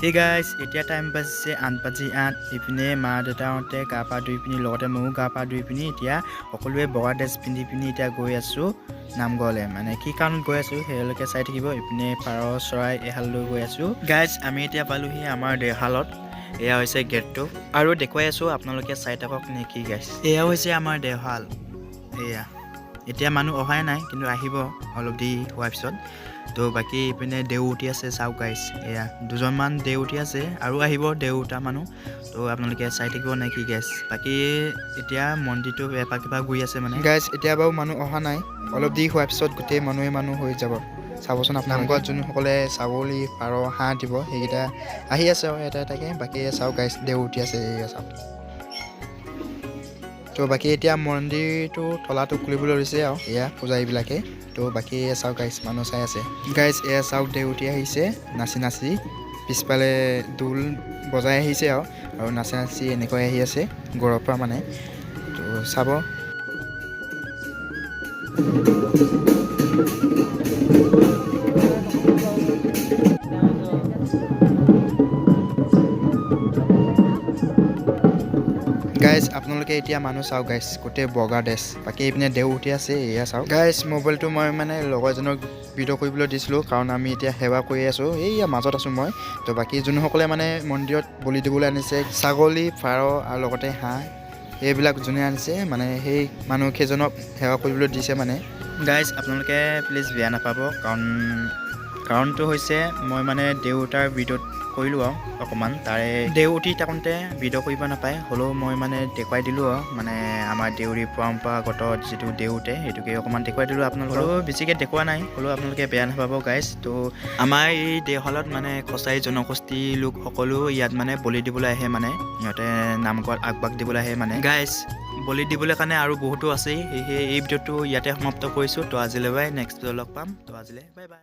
Hey guys, এতিয়া time পাইছে 8:08 ইপিনে মা দেউতাহঁতে গা পা ধুই পিনি লগতে ময়ো গা পা ধুই পিনি এতিয়া সকলোৱে বগা ড্ৰেছ পিন্ধি পিনি এতিয়া গৈ আছোঁ নামঘৰলৈ। মানে কি কাৰণত গৈ আছোঁ সেইলৈকে চাই থাকিব। ইপিনে পাৰ চৰাই এহাল লৈ গৈ আছোঁ। গাইজ আমি এতিয়া পালোহি আমাৰ দেওশালত। এয়া হৈছে গেটটো আৰু দেখুৱাই আছোঁ, আপোনালোকে চাই থাকক নে কি গাইজ। এয়া হৈছে আমাৰ দেওশাল। এয়া এতিয়া মানুহ অহাই নাই, কিন্তু আহিব অলপ দেৰি হোৱাৰ পিছত। তো বাকী ইপিনে দেউতি আছে, চাওক গাইজ। এয়া দুজনমান দেউতি আছে আৰু আহিব দেউতা মানুহ। তো আপোনালোকে চাই থাকিব নে কি গাইজ। বাকী এতিয়া মন্দিৰটো এপাক এপাক গৈ আছে মানে গাইজ। এতিয়া বাৰু মানুহ অহা নাই, অলপ দেৰি হোৱাৰ পিছত গোটেই মানুহ হৈ যাব। চাবচোন আপোনাৰ নামঘৰত যোনসকলে ছাগলী পাৰ হাঁহ দিব সেইকেইটা আহি আছে আৰু এটা এটাকৈ। বাকী চাওক গাইজ দেউতি আছে, এয়া চাওক। তো বাকী এতিয়া মন্দিৰটো তলাটো খুলিবলৈ লৈছে আৰু এয়া পূজাৰীবিলাকে। তো বাকী চাওক গাইজ মানুহ চাই আছে। গাইজ এয়া চাওক দেউতি আহিছে নাচি নাচি, পিছফালে ঢোল বজাই আহিছে আৰু নাচি নাচি এনেকৈ আহি আছে ঘৰৰ পৰা মানে। তো চাব। গাইজ আপোনালোকে এতিয়া মানুহ চাওক গাইজ, গোটেই বগা ড্ৰেছ। বাকী এইপিনে দেউতি আছে, এয়া চাওক গাইজ। মোবাইলটো মই মানে লগৰজনক ভিডিঅ' কৰিবলৈ দিছিলোঁ, কাৰণ আমি এতিয়া সেৱা কৰি আছোঁ, এইয়া মাজত আছোঁ মই। তো বাকী যোনসকলে মানে মন্দিৰত বলি দিবলৈ আনিছে ছাগলী পাৰ আৰু লগতে হাঁহ, এইবিলাক যোনে আনিছে মানে সেই মানুহকেইজনক সেৱা কৰিবলৈ দিছে মানে। গাইজ আপোনালোকে প্লিজ বেয়া নাপাব, কাৰণটো হৈছে মই মানে দেউতাৰ ভিডিঅ'ত কৰিলোঁ আৰু অকণমান তাৰে দেউতি থাকোঁতে ভিডিঅ' কৰিব নাপায়, হ'লেও মই মানে দেখুৱাই দিলোঁ আৰু মানে আমাৰ দেউৰী পৰম্পৰাগত যিটো দেউতে সেইটোকে অকণমান দেখুৱাই দিলোঁ আপোনালোকক। হ'লেও বেছিকৈ দেখুওৱা নাই, হ'লেও আপোনালোকে বেয়া নাপাব গাইজ। তো আমাৰ এই দেওশালত মানে কছাৰী জনগোষ্ঠীৰ লোক সকলো ইয়াত মানে বলি দিবলৈ আহে, মানে সিহঁতে নামঘৰত আগভাগ দিবলৈ আহে মানে গাইজ। বলি দিবলৈ কাৰণে আৰু বহুতো আছেই। সেয়েহে এই ভিডিঅ'টো ইয়াতে সমাপ্ত কৰিছোঁ। তো আজিলৈ বাই, নেক্সট ভিডিঅ' লগ পাম। তো আজিলৈ বাই বাই।